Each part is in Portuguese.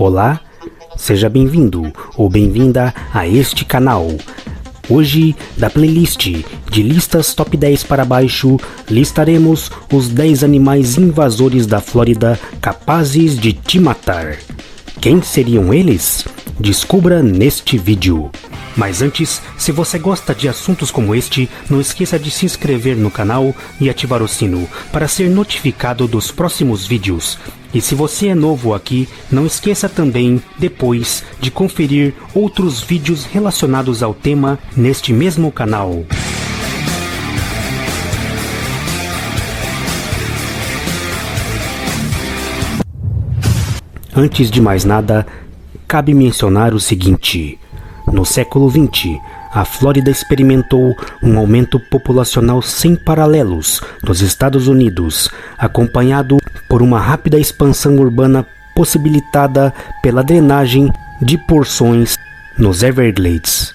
Olá, seja bem-vindo ou bem-vinda a este canal. Hoje, da playlist de listas top 10 para baixo, listaremos os 10 animais invasores da Flórida capazes de te matar. Quem seriam eles? Descubra neste vídeo. Mas antes, se você gosta de assuntos como este, não esqueça de se inscrever no canal e ativar o sino para ser notificado dos próximos vídeos. E se você é novo aqui, não esqueça também, depois, de conferir outros vídeos relacionados ao tema neste mesmo canal. Antes de mais nada, cabe mencionar o seguinte: no século XX, a Flórida experimentou um aumento populacional sem paralelos nos Estados Unidos, acompanhado por uma rápida expansão urbana possibilitada pela drenagem de porções nos Everglades.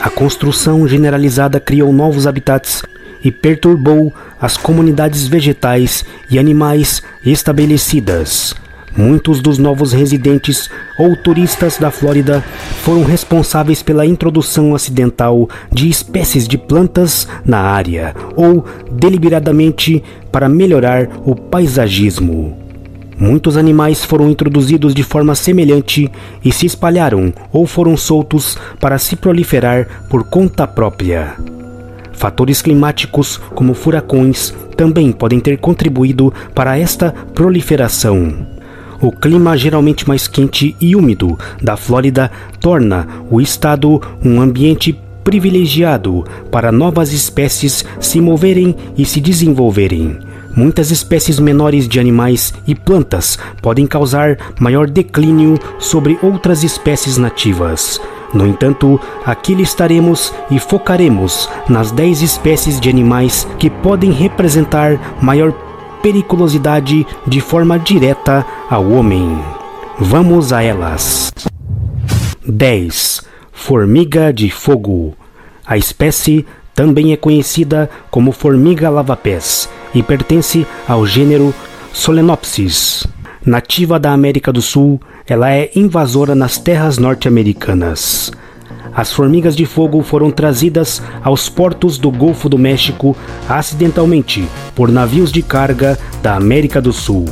A construção generalizada criou novos habitats e perturbou as comunidades vegetais e animais estabelecidas. Muitos dos novos residentes ou turistas da Flórida foram responsáveis pela introdução acidental de espécies de plantas na área ou deliberadamente para melhorar o paisagismo. Muitos animais foram introduzidos de forma semelhante e se espalharam ou foram soltos para se proliferar por conta própria. Fatores climáticos, como furacões, também podem ter contribuído para esta proliferação. O clima geralmente mais quente e úmido da Flórida torna o estado um ambiente privilegiado para novas espécies se moverem e se desenvolverem. Muitas espécies menores de animais e plantas podem causar maior declínio sobre outras espécies nativas. No entanto, aqui listaremos e focaremos nas 10 espécies de animais que podem representar maior periculosidade de forma direta ao homem. Vamos a elas. 10. Formiga de fogo. A espécie também é conhecida como formiga lava-pés e pertence ao gênero Solenopsis. Nativa da América do Sul, ela é invasora nas terras norte-americanas. As formigas de fogo foram trazidas aos portos do Golfo do México acidentalmente por navios de carga da América do Sul.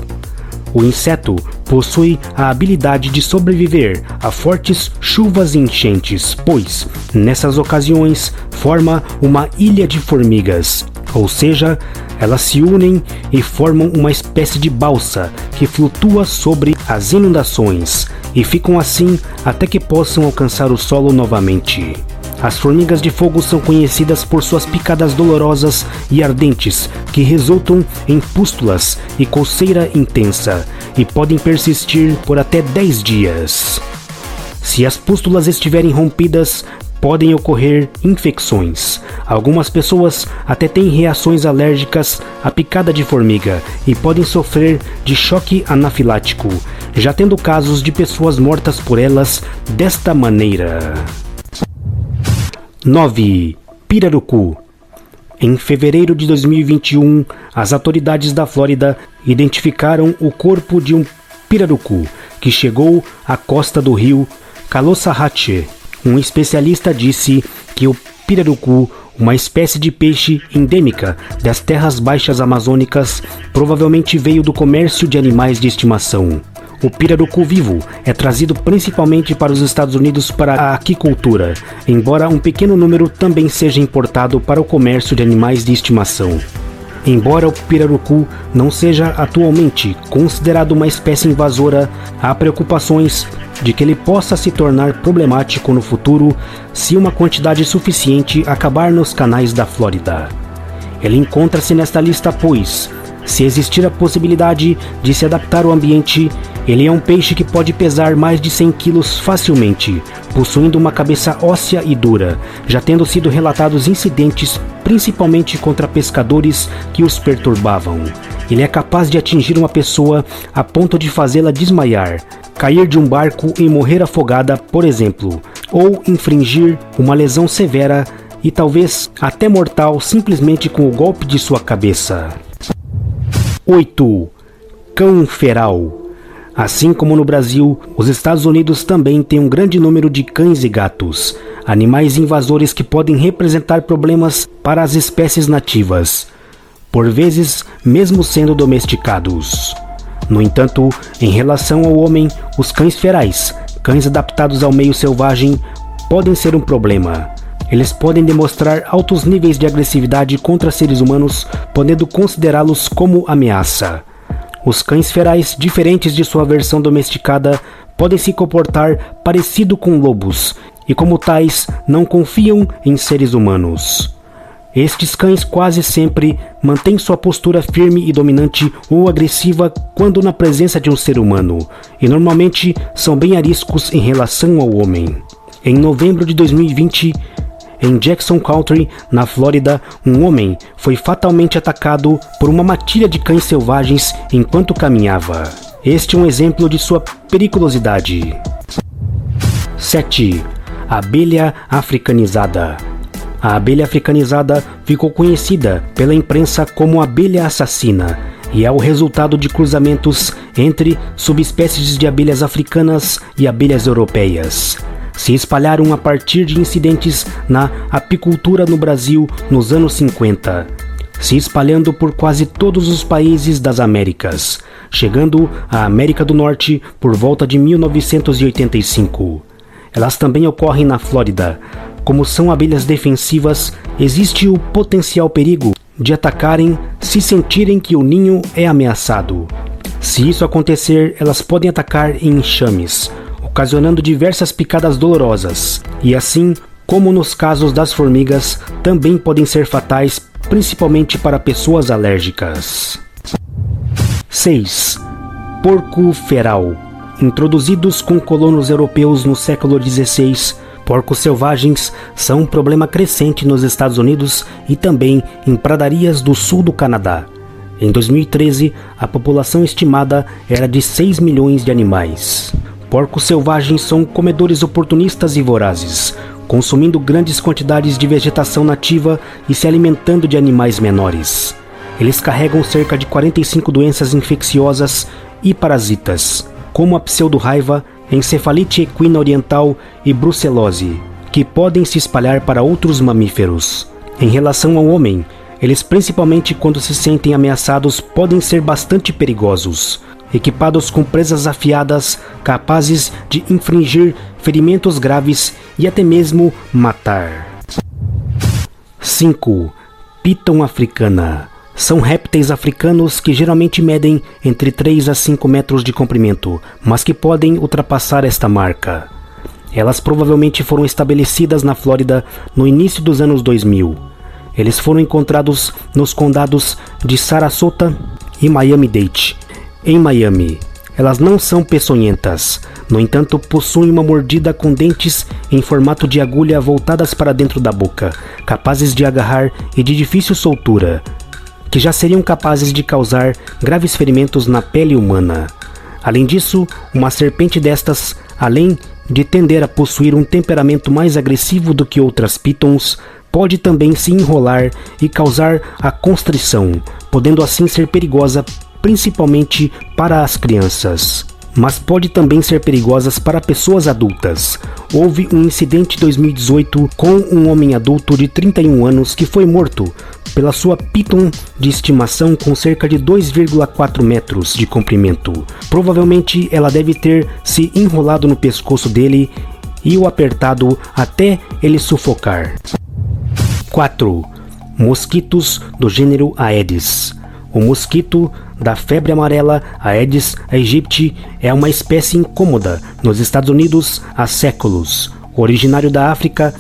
O inseto possui a habilidade de sobreviver a fortes chuvas e enchentes, pois, nessas ocasiões, forma uma ilha de formigas, ou seja, elas se unem e formam uma espécie de balsa que flutua sobre as inundações e ficam assim até que possam alcançar o solo novamente. As formigas de fogo são conhecidas por suas picadas dolorosas e ardentes que resultam em pústulas e coceira intensa e podem persistir por até 10 dias. Se as pústulas estiverem rompidas, podem ocorrer infecções. Algumas pessoas até têm reações alérgicas à picada de formiga e podem sofrer de choque anafilático, já tendo casos de pessoas mortas por elas desta maneira. 9. Pirarucu. Em fevereiro de 2021, as autoridades da Flórida identificaram o corpo de um pirarucu que chegou à costa do rio Caloosahatchee. Um especialista disse que o pirarucu, uma espécie de peixe endêmica das terras baixas amazônicas, provavelmente veio do comércio de animais de estimação. O pirarucu vivo é trazido principalmente para os Estados Unidos para a aquicultura, embora um pequeno número também seja importado para o comércio de animais de estimação. Embora o pirarucu não seja atualmente considerado uma espécie invasora, há preocupações de que ele possa se tornar problemático no futuro se uma quantidade suficiente acabar nos canais da Flórida. Ele encontra-se nesta lista pois, se existir a possibilidade de se adaptar ao ambiente, ele é um peixe que pode pesar mais de 100 quilos facilmente, possuindo uma cabeça óssea e dura, já tendo sido relatados incidentes principalmente contra pescadores que os perturbavam. Ele é capaz de atingir uma pessoa a ponto de fazê-la desmaiar, cair de um barco e morrer afogada, por exemplo, ou infligir uma lesão severa e talvez até mortal simplesmente com o golpe de sua cabeça. 8. Cão feral. Assim como no Brasil, os Estados Unidos também têm um grande número de cães e gatos, animais invasores que podem representar problemas para as espécies nativas, por vezes mesmo sendo domesticados. No entanto, em relação ao homem, os cães ferais, cães adaptados ao meio selvagem, podem ser um problema. Eles podem demonstrar altos níveis de agressividade contra seres humanos, podendo considerá-los como ameaça. Os cães ferais, diferentes de sua versão domesticada, podem se comportar parecido com lobos e, como tais, não confiam em seres humanos. Estes cães quase sempre mantêm sua postura firme e dominante ou agressiva quando na presença de um ser humano, e normalmente são bem ariscos em relação ao homem. Em novembro de 2020, em Jackson County, na Flórida, um homem foi fatalmente atacado por uma matilha de cães selvagens enquanto caminhava. Este é um exemplo de sua periculosidade. 7. Abelha africanizada. A abelha africanizada ficou conhecida pela imprensa como abelha assassina e é o resultado de cruzamentos entre subespécies de abelhas africanas e abelhas europeias. Se espalharam a partir de incidentes na apicultura no Brasil nos anos 50, se espalhando por quase todos os países das Américas, chegando à América do Norte por volta de 1985. Elas também ocorrem na Flórida. Como são abelhas defensivas, existe o potencial perigo de atacarem se sentirem que o ninho é ameaçado. Se isso acontecer, elas podem atacar em enxames, ocasionando diversas picadas dolorosas, e assim como nos casos das formigas, também podem ser fatais, principalmente para pessoas alérgicas. 6. Porco feral. Introduzidos com colonos europeus no século XVI, porcos selvagens são um problema crescente nos Estados Unidos e também em pradarias do sul do Canadá. Em 2013, a população estimada era de 6 milhões de animais. Porcos selvagens são comedores oportunistas e vorazes, consumindo grandes quantidades de vegetação nativa e se alimentando de animais menores. Eles carregam cerca de 45 doenças infecciosas e parasitas, como a pseudorraiva, encefalite equina oriental e brucelose, que podem se espalhar para outros mamíferos. Em relação ao homem, eles, principalmente quando se sentem ameaçados, podem ser bastante perigosos. Equipados com presas afiadas, capazes de infligir ferimentos graves e até mesmo matar. 5. Piton africana. São répteis africanos que geralmente medem entre 3 a 5 metros de comprimento, mas que podem ultrapassar esta marca. Elas provavelmente foram estabelecidas na Flórida no início dos anos 2000. Eles foram encontrados nos condados de Sarasota e Miami-Dade. Em Miami, elas não são peçonhentas, no entanto possuem uma mordida com dentes em formato de agulha voltadas para dentro da boca, capazes de agarrar e de difícil soltura, que já seriam capazes de causar graves ferimentos na pele humana. Além disso, uma serpente destas, além de tender a possuir um temperamento mais agressivo do que outras pitons, pode também se enrolar e causar a constrição, podendo assim ser perigosa principalmente para as crianças, mas pode também ser perigosas para pessoas adultas. Houve um incidente em 2018 com um homem adulto de 31 anos que foi morto pela sua piton de estimação com cerca de 2,4 metros de comprimento. Provavelmente ela deve ter se enrolado no pescoço dele e o apertado até ele sufocar. 4. Mosquitos do gênero Aedes. O mosquito da febre amarela, Aedes aegypti, é uma espécie incômoda nos Estados Unidos há séculos. Originário da África,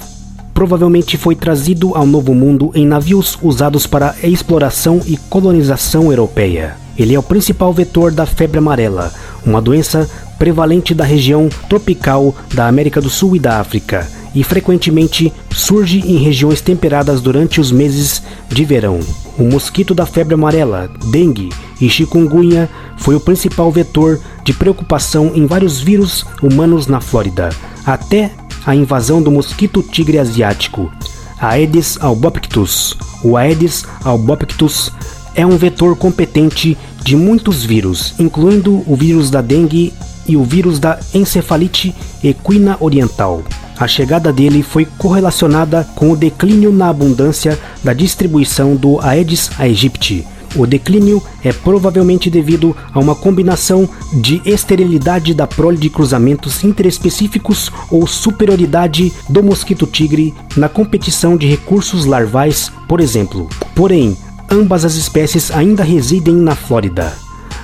provavelmente foi trazido ao Novo Mundo em navios usados para a exploração e colonização europeia. Ele é o principal vetor da febre amarela, uma doença prevalente da região tropical da América do Sul e da África, e frequentemente surge em regiões temperadas durante os meses de verão. O mosquito da febre amarela, dengue e chikungunya foi o principal vetor de preocupação em vários vírus humanos na Flórida, até a invasão do mosquito tigre asiático, Aedes albopictus. O Aedes albopictus é um vetor competente de muitos vírus, incluindo o vírus da dengue e o vírus da encefalite equina oriental. A chegada dele foi correlacionada com o declínio na abundância da distribuição do Aedes aegypti. O declínio é provavelmente devido a uma combinação de esterilidade da prole de cruzamentos interespecíficos ou superioridade do mosquito-tigre na competição de recursos larvais, por exemplo. Porém, ambas as espécies ainda residem na Flórida.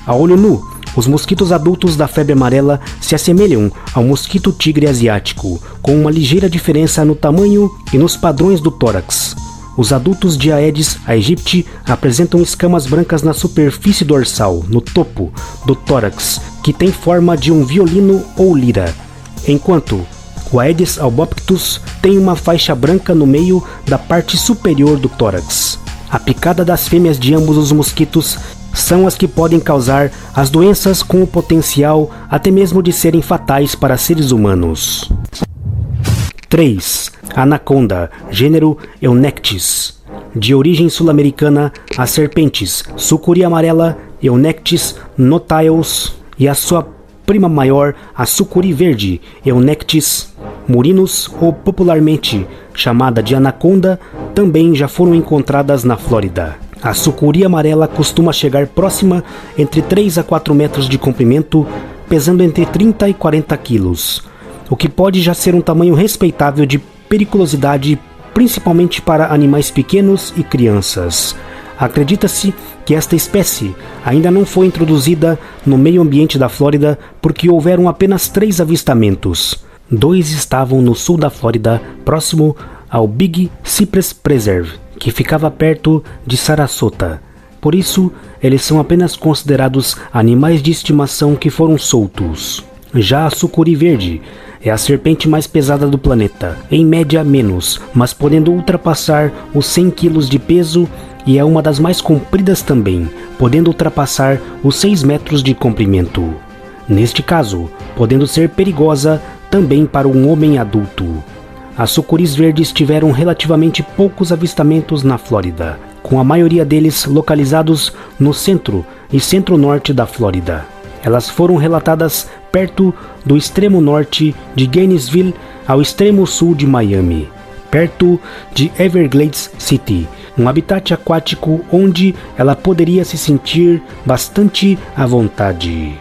A olho nu, os mosquitos adultos da febre amarela se assemelham ao mosquito-tigre asiático, com uma ligeira diferença no tamanho e nos padrões do tórax. Os adultos de Aedes aegypti apresentam escamas brancas na superfície dorsal, no topo do tórax, que tem forma de um violino ou lira, enquanto o Aedes albopictus tem uma faixa branca no meio da parte superior do tórax. A picada das fêmeas de ambos os mosquitos são as que podem causar as doenças com o potencial até mesmo de serem fatais para seres humanos. 3. Anaconda, gênero Eunectes. De origem sul-americana, as serpentes sucuri amarela, Eunectes notaeus, e a sua prima maior, a sucuri verde, Eunectes murinus, ou popularmente chamada de anaconda, também já foram encontradas na Flórida. A sucuri amarela costuma chegar próxima entre 3 a 4 metros de comprimento, pesando entre 30 e 40 quilos, o que pode já ser um tamanho respeitável de periculosidade, principalmente para animais pequenos e crianças. Acredita-se que esta espécie ainda não foi introduzida no meio ambiente da Flórida porque houveram apenas 3 avistamentos. 2 estavam no sul da Flórida, próximo ao Big Cypress Preserve, que ficava perto de Sarasota. Por isso, eles são apenas considerados animais de estimação que foram soltos. Já a sucuri verde é a serpente mais pesada do planeta, em média menos, mas podendo ultrapassar os 100 kg de peso, e é uma das mais compridas também, podendo ultrapassar os 6 metros de comprimento. Neste caso, podendo ser perigosa também para um homem adulto. As sucuris verdes tiveram relativamente poucos avistamentos na Flórida, com a maioria deles localizados no centro e centro-norte da Flórida. Elas foram relatadas perto do extremo norte de Gainesville ao extremo sul de Miami, perto de Everglades City, um habitat aquático onde ela poderia se sentir bastante à vontade.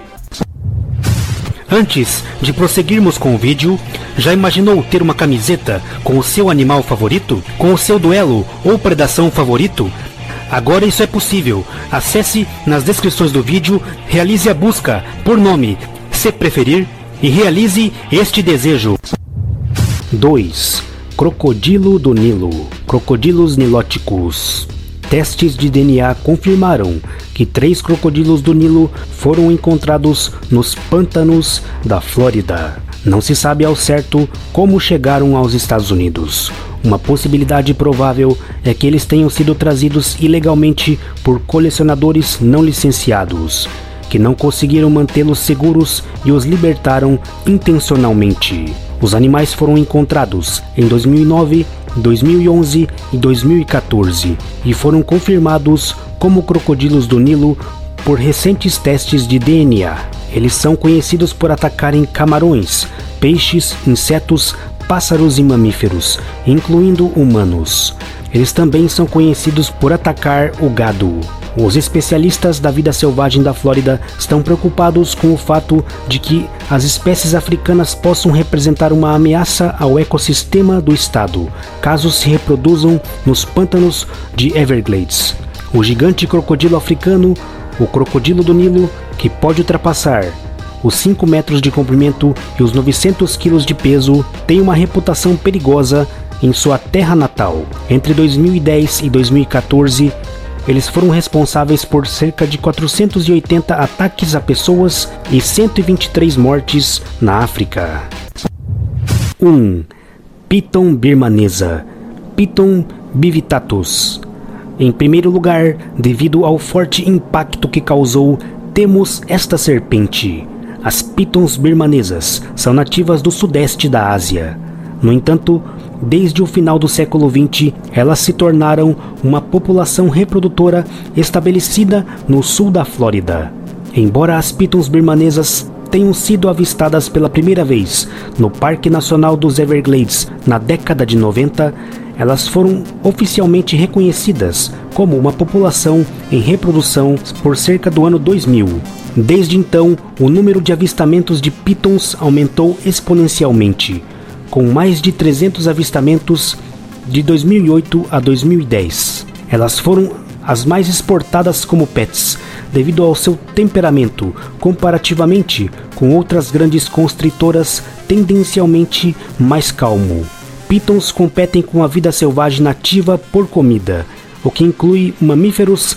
Antes de prosseguirmos com o vídeo, já imaginou ter uma camiseta com o seu animal favorito? Com o seu duelo ou predação favorito? Agora isso é possível. Acesse nas descrições do vídeo, realize a busca por nome, se preferir, e realize este desejo. 2. Crocodilo do Nilo. Crocodilos nilóticos. Testes de DNA confirmaram que 3 crocodilos do Nilo foram encontrados nos pântanos da Flórida. Não se sabe ao certo como chegaram aos Estados Unidos. Uma possibilidade provável é que eles tenham sido trazidos ilegalmente por colecionadores não licenciados, que não conseguiram mantê-los seguros e os libertaram intencionalmente. Os animais foram encontrados em 2009, 2011 e 2014 e foram confirmados como crocodilos do Nilo por recentes testes de DNA. Eles são conhecidos por atacarem camarões, peixes, insetos, pássaros e mamíferos, incluindo humanos. Eles também são conhecidos por atacar o gado. Os especialistas da vida selvagem da Flórida estão preocupados com o fato de que as espécies africanas possam representar uma ameaça ao ecossistema do estado, caso se reproduzam nos pântanos de Everglades. O gigante crocodilo africano, o crocodilo do Nilo, que pode ultrapassar os 5 metros de comprimento e os 900 quilos de peso, tem uma reputação perigosa em sua terra natal. Entre 2010 e 2014, eles foram responsáveis por cerca de 480 ataques a pessoas e 123 mortes na África. 1. Piton birmanesa, Piton bivitatus. Em primeiro lugar, devido ao forte impacto que causou, temos esta serpente. As pitons birmanesas são nativas do sudeste da Ásia. No entanto, Desde o final do século XX, elas se tornaram uma população reprodutora estabelecida no sul da Flórida. Embora as pitons birmanesas tenham sido avistadas pela primeira vez no Parque Nacional dos Everglades na década de 90, elas foram oficialmente reconhecidas como uma população em reprodução por cerca do ano 2000. Desde então, o número de avistamentos de pitons aumentou exponencialmente, com mais de 300 avistamentos de 2008 a 2010. Elas foram as mais exportadas como pets, devido ao seu temperamento, comparativamente com outras grandes constritoras tendencialmente mais calmo. Pitons competem com a vida selvagem nativa por comida, o que inclui mamíferos,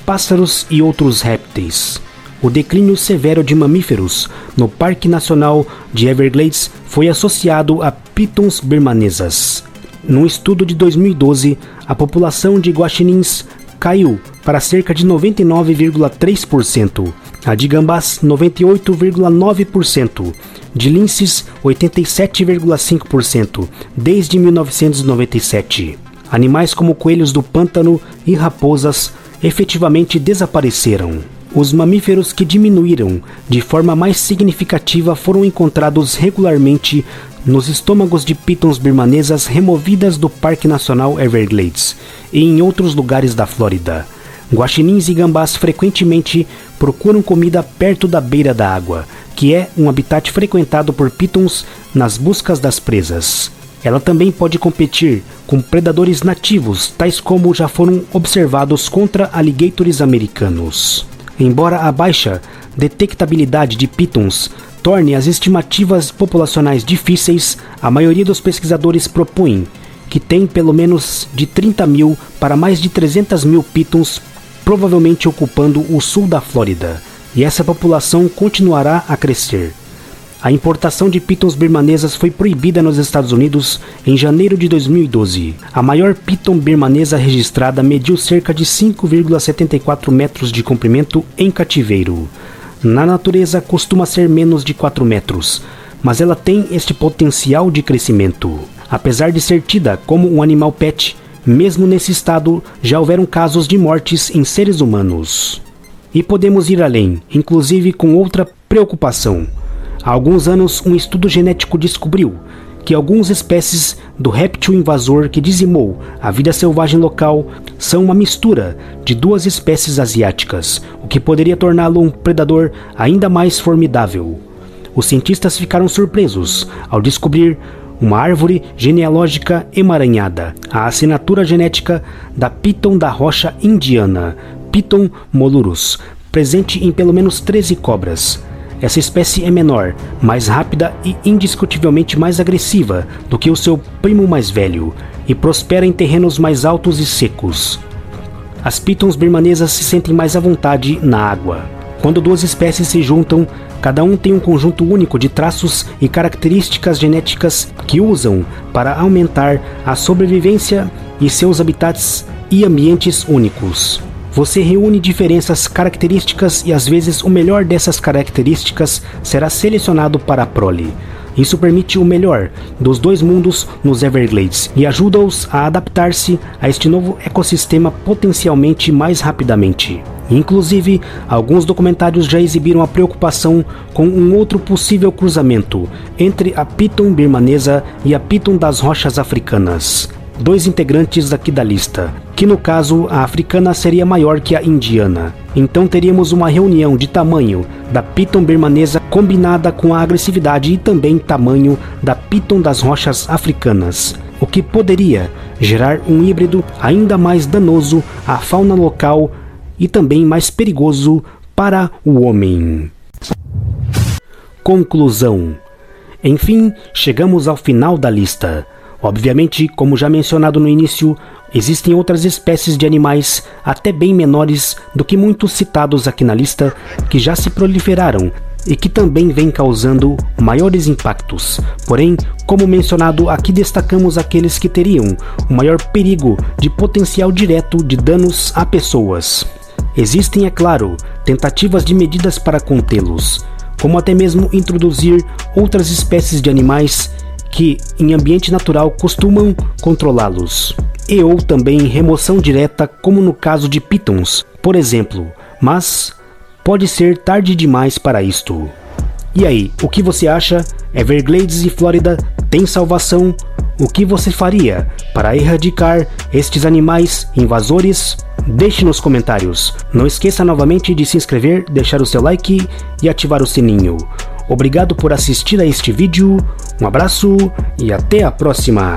pássaros e outros répteis. O declínio severo de mamíferos no Parque Nacional de Everglades foi associado a pitons birmanesas. Num estudo de 2012, a população de guaxinins caiu para cerca de 99,3%, a de gambás 98,9%, de linces 87,5% desde 1997. Animais como coelhos do pântano e raposas efetivamente desapareceram. Os mamíferos que diminuíram de forma mais significativa foram encontrados regularmente nos estômagos de pitons birmanesas removidas do Parque Nacional Everglades e em outros lugares da Flórida. Guaxinins e gambás frequentemente procuram comida perto da beira da água, que é um habitat frequentado por pitons nas buscas das presas. Ela também pode competir com predadores nativos, tais como já foram observados contra alligators americanos. Embora a baixa detectabilidade de pitons torne as estimativas populacionais difíceis, a maioria dos pesquisadores propõe que tem pelo menos de 30 mil para mais de 300 mil pitons provavelmente ocupando o sul da Flórida, e essa população continuará a crescer. A importação de pitons birmanesas foi proibida nos Estados Unidos em janeiro de 2012. A maior piton birmanesa registrada mediu cerca de 5,74 metros de comprimento em cativeiro. Na natureza costuma ser menos de 4 metros, mas ela tem este potencial de crescimento. Apesar de ser tida como um animal pet, mesmo nesse estado já houveram casos de mortes em seres humanos. E podemos ir além, inclusive com outra preocupação. Há alguns anos, um estudo genético descobriu que algumas espécies do réptil invasor que dizimou a vida selvagem local são uma mistura de duas espécies asiáticas, o que poderia torná-lo um predador ainda mais formidável. Os cientistas ficaram surpresos ao descobrir uma árvore genealógica emaranhada, a assinatura genética da piton da rocha indiana, Piton molurus, presente em pelo menos 13 cobras. Essa espécie é menor, mais rápida e indiscutivelmente mais agressiva do que o seu primo mais velho, e prospera em terrenos mais altos e secos. As pitons birmanesas se sentem mais à vontade na água. Quando duas espécies se juntam, cada um tem um conjunto único de traços e características genéticas que usam para aumentar a sobrevivência e seus habitats e ambientes únicos. Você reúne diferenças características e às vezes o melhor dessas características será selecionado para a prole. Isso permite o melhor dos dois mundos nos Everglades e ajuda-os a adaptar-se a este novo ecossistema potencialmente mais rapidamente. Inclusive, alguns documentários já exibiram a preocupação com um outro possível cruzamento entre a piton birmanesa e a piton das rochas africanas. Dois integrantes aqui da lista, que no caso a africana seria maior que a indiana. Então teríamos uma reunião de tamanho da piton birmanesa combinada com a agressividade e também tamanho da piton das rochas africanas, o que poderia gerar um híbrido ainda mais danoso à fauna local e também mais perigoso para o homem. Conclusão. Enfim, chegamos ao final da lista. Obviamente, como já mencionado no início, existem outras espécies de animais até bem menores do que muitos citados aqui na lista que já se proliferaram e que também vêm causando maiores impactos. Porém, como mencionado, aqui destacamos aqueles que teriam o maior perigo de potencial direto de danos a pessoas. Existem, é claro, tentativas de medidas para contê-los, como até mesmo introduzir outras espécies de animais que em ambiente natural costumam controlá-los. E ou também remoção direta, como no caso de pitons, por exemplo, mas pode ser tarde demais para isto. E aí, o que você acha? Everglades e Flórida têm salvação? O que você faria para erradicar estes animais invasores? Deixe nos comentários. Não esqueça novamente de se inscrever, deixar o seu like e ativar o sininho. Obrigado por assistir a este vídeo, um abraço e até a próxima!